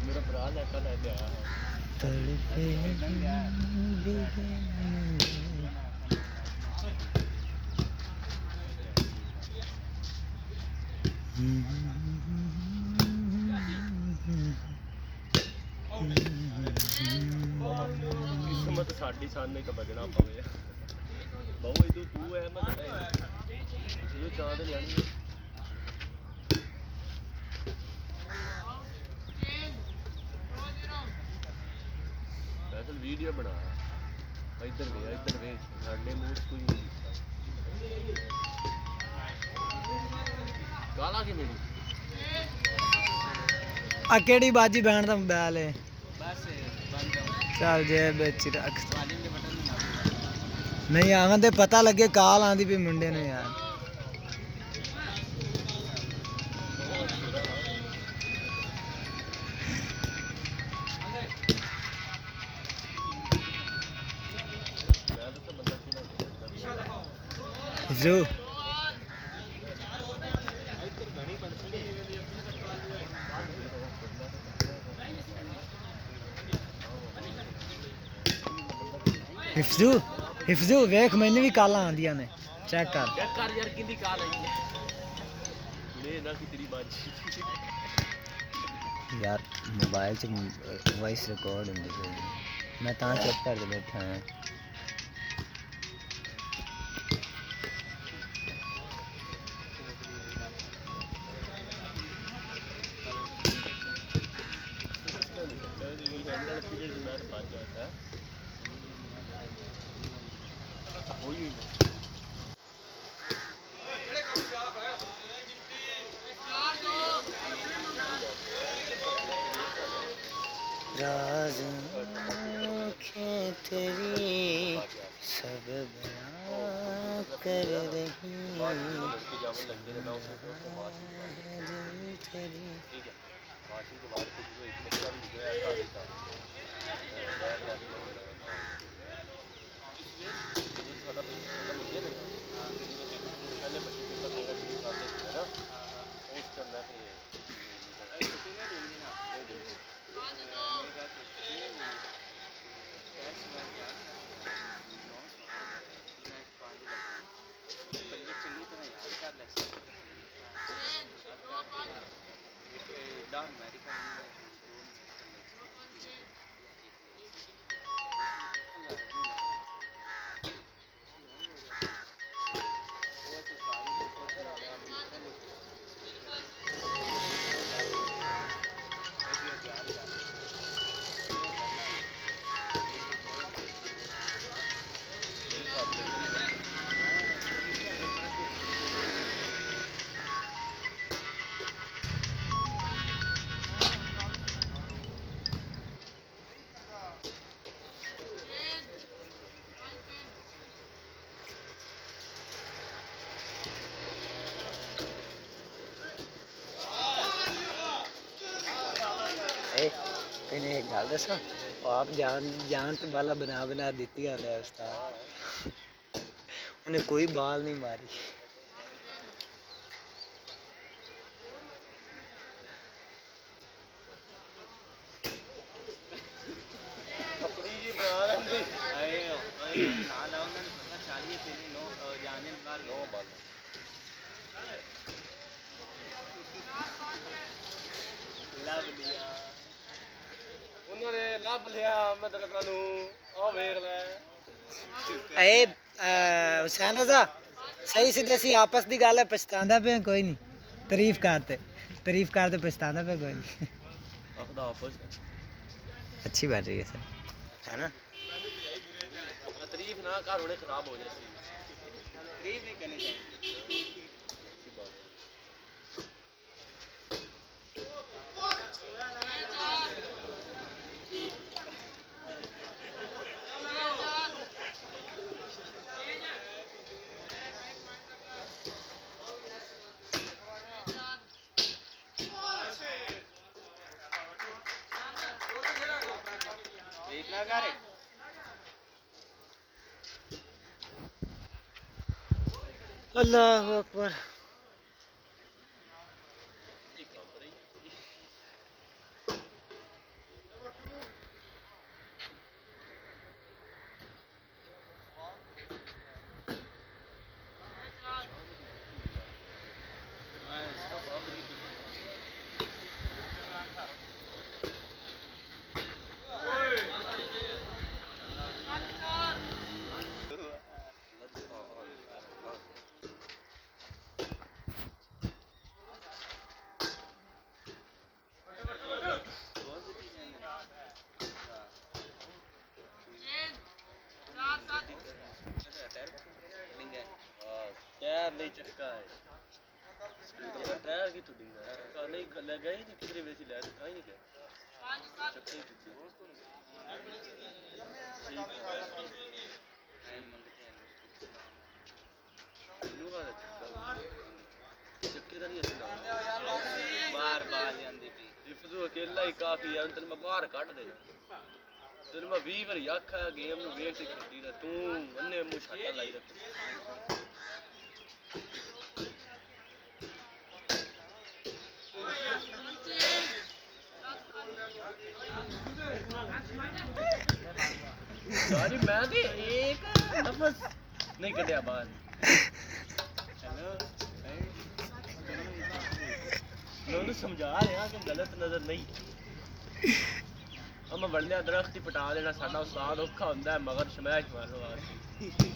मेरा भरा लैता लैके आया है किस्मत साडी सामने का बजना पवे बहु इदू तू है मैं तू चांद नहीं फैसल वीडियो बना इधर वे साडे मूड कोई नहीं गाला कि मेरी आ केड़ी बाजी बहन दा मोबाइल है बस चल जेब विच रख नहीं आवन ते पता लगे काल आंदी भी मुंडे ने यार जो हिफ्जू वेख मैंने भी काला आंदिया ने चेक कर यार किंदी काल आई है ले ना कि तेरी बात यार मोबाइल च वॉइस रिकॉर्ड होंदी मैं ता चेक कर दे बैठा हां राज आँखें तेरी सब बयां कर रही तेरी एक गल दसा आप जान तो बाला बना दी उस्ताद उन्हें कोई बाल नहीं मारी हुसैन रजा सही से दसी आपस की गल है पछतांदा पे कोई नहीं तारीफ करते पछतांदा पे कोई नहीं अच्छी बात रही है सर है ना तारीफ ना कर होने खराब हो जाती तारीफ नहीं करनी चाहिए अल्लाह अकबर। टायर नहीं चक्का है स्कूटर का टायर की तो डिंगा चक्का नहीं लगा ही नहीं किधर वैसी ले कहीं नहीं गया चक्के की चक्के का नहीं असला बार बार ਜਾਂਦੀ ਪਈ ਰਿਫਜ਼ੂ ਅਕੇਲਾ ਹੀ ਕਾਫੀ ਹੈ ਤੈਨੂੰ ਮੈਂ ਬਾਹਰ ਕੱਢ ਦੇ ਤੈਨੂੰ ਮੈਂ 20 ਵਾਰੀ ਆਖਿਆ ਗੇਮ ਨੂੰ ਵੇਖ ਕੇ ਖੇਡੀ ਦਾ ਤੂੰ ਅੰਨੇ ਮੂੰਹ ਛੱਟਾ ਲਾਈ ਰੱਖ यार मैं भी एक नफस नहीं कटिया बाहर मैं उन्हें समझा रहा कि गलत नजर नहीं हम बड़े दरख्त ही पटा देना साडा उस्ताद औखा हुंदा है मगर शमैश मारने वास्ते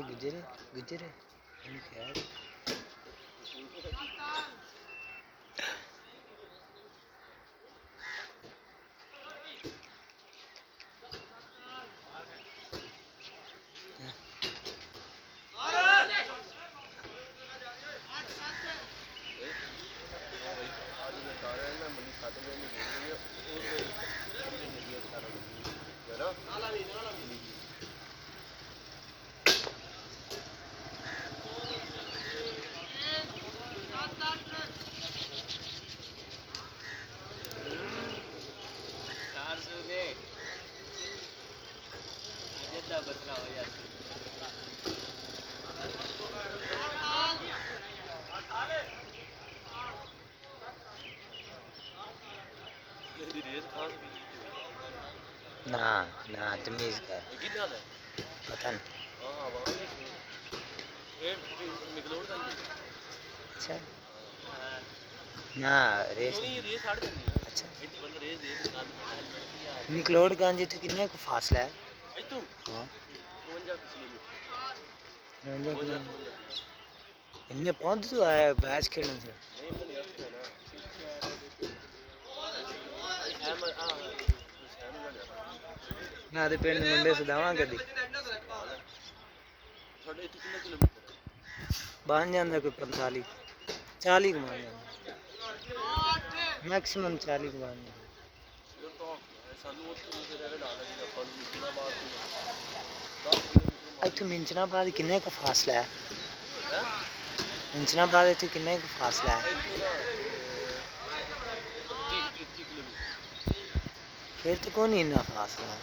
गुजरे गुजरे खैर ना ना तमीज कर पता नहीं अच्छा ना रेस अच्छा निकलोड़गंज तो कितने को फासला है हाँ इन्हें पहुंच तो आया मैच खेलने से ना दे पिंड मुंडे सदावा कदी बन जाता कोई 45 40 को मान जाता मैक्सिमम 40 को मान जाता इतों मिंचनाबाद किन्ने का फासला है मिंचनाबाद इतों किन्ने का फासला है फिर तो कौन इन्ना फासला है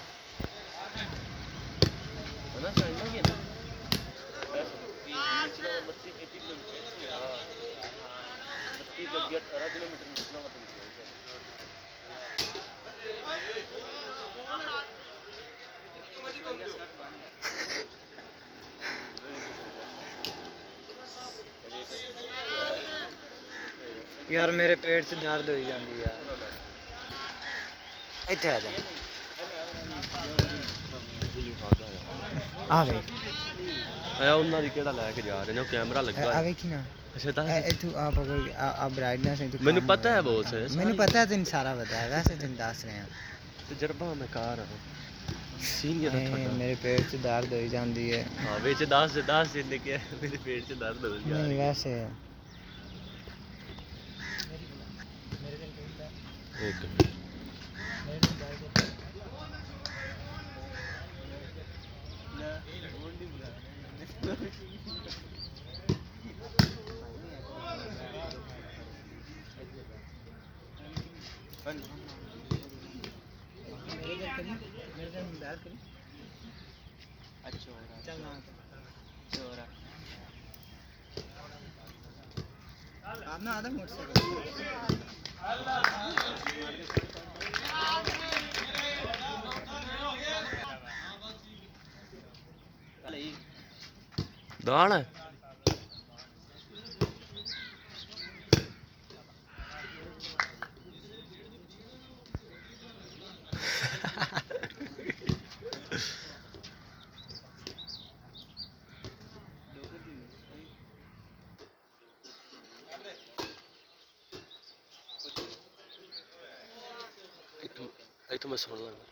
यार मेरे पेट से दर्द हो जाती है इत्थे आ जा आ गई आया ਉਹਨਾਂ ਦੀ ਕਿਹੜਾ ਲੈ ਕੇ ਜਾ ਰਹੇ ਨੇ ਉਹ ਕੈਮਰਾ ਲੱਗਾ आ गई ना ਅੱਛਾ ਤਾਂ तू आप ब्राइटनेस है ਮੈਨੂੰ ਪਤਾ ਹੈ ਬਹੁਤ ਸੇ मैंने पता है तेन सारा पता है वैसे तेन दस रहे हैं ਤਜਰਬਾ ਮੈਂ ਕਾਰ ਹਾਂ ਸੀਨੀਅਰ ਤੁਹਾਡਾ मेरे पेट से दर्द हो जाती है ਹਾਂ ਵਿੱਚ 10 ਦੇ 10 ਜਿੰਨੇ ਕਿ ਮੇਰੇ ਪੇਟ 'ਚ ਦਰਦ ਹੋ ਗਿਆ नहीं वैसे ਇੱਕ ਮਿੰਟ आपने आधा मोटरसाइकिल ਦਾਲ ਹੈ ਇੱਥੋਂ ਮੈਂ ਸੁਣ ਲਾਂਗਾ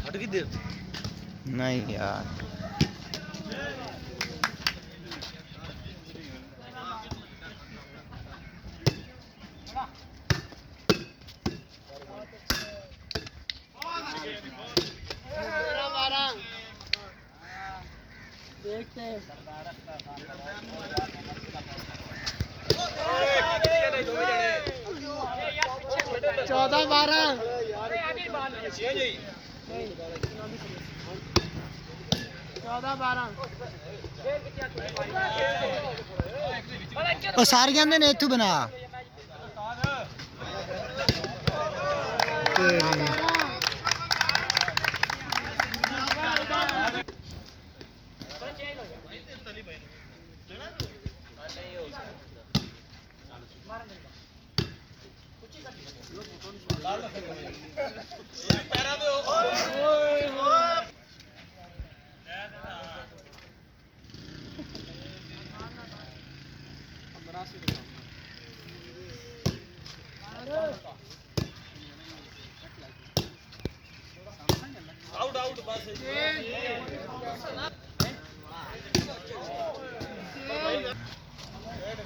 हट की देर नहीं यार देखते 14-12 ਉਹ ਸਾਰੀਆਂ ਨੇ ਇੱਥੋਂ ਬਣਾ आउट आउट बस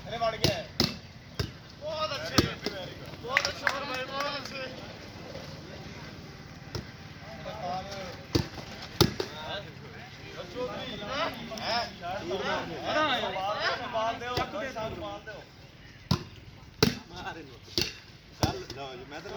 अरे बढ़ गया बहुत अच्छे बहुत अच्छे भाई बहुत अच्छे मैं तो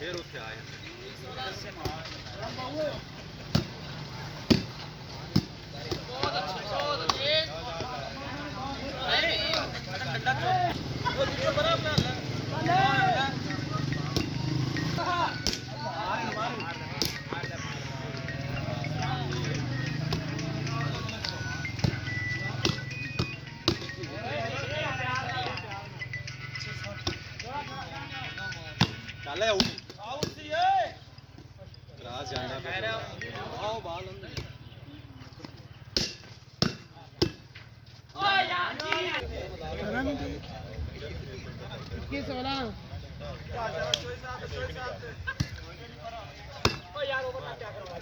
ਫਿਰ ਉੱਥੇ ਆਏ ਚੱਲ ਆਊਟ ਸੀ ਏ ਰਾਜ ਜਾਂਦਾ ਫਿਰ ਆਓ ਬਾਲ ਅੰਦਰ ਓਏ ਯਾਰ ਕੀ 16 ਓ ਯਾਰ ਉਹ ਬਤਾ ਕੀ ਕਰਵਾ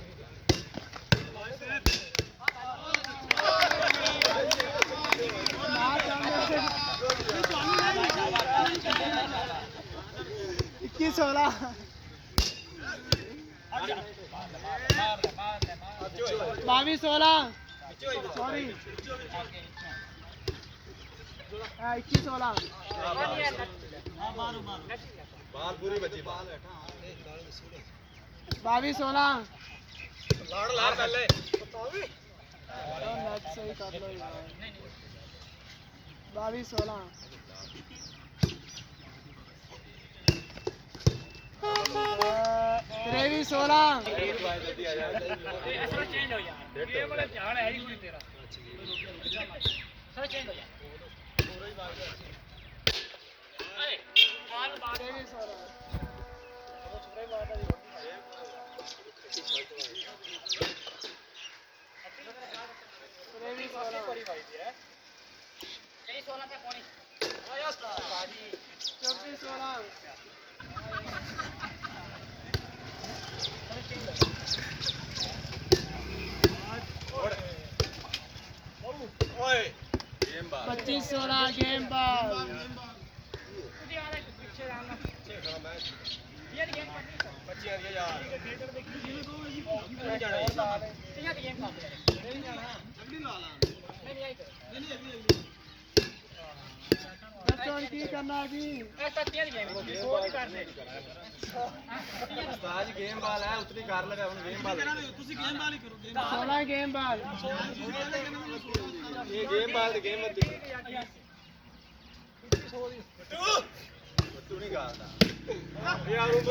की 16 22 16 सॉरी 21 16 बाल पूरी बची बाल 22 16 लाड़ लाड़ पहले नेट सही कर लो यार 22 16 23 16 सर चेंज हो यार ये वाला झाड़ है ही कोई तेरा सर चेंज हो यार अरे बाल बाल 23 16 छुपरे बाल दी पूरी भाई है 23 16 पे कोनी आया बाजी 24 16 पच्चीस 16 गेम बॉल ਕੀ ਕਰਨਾ ਕੀ ਉਸਤਾਦ ਗੇਮ ਬਾਲ ਹੈ ਉਤਨੀ ਕਰ ਲਗਾ ਹੁਣ ਗੇਮ ਬਾਲ ਤੁਸੀਂ ਗੇਮ ਬਾਲ ਹੀ ਕਰੋ ਸੋਲਾ ਗੇਮ ਬਾਲ ਇਹ ਗੇਮ ਬਾਲ ਤੇ ਗੇਮ ਮਤ ਤੂੰ ਨਹੀਂ ਕਰਦਾ ਯਾਰ ਉਹ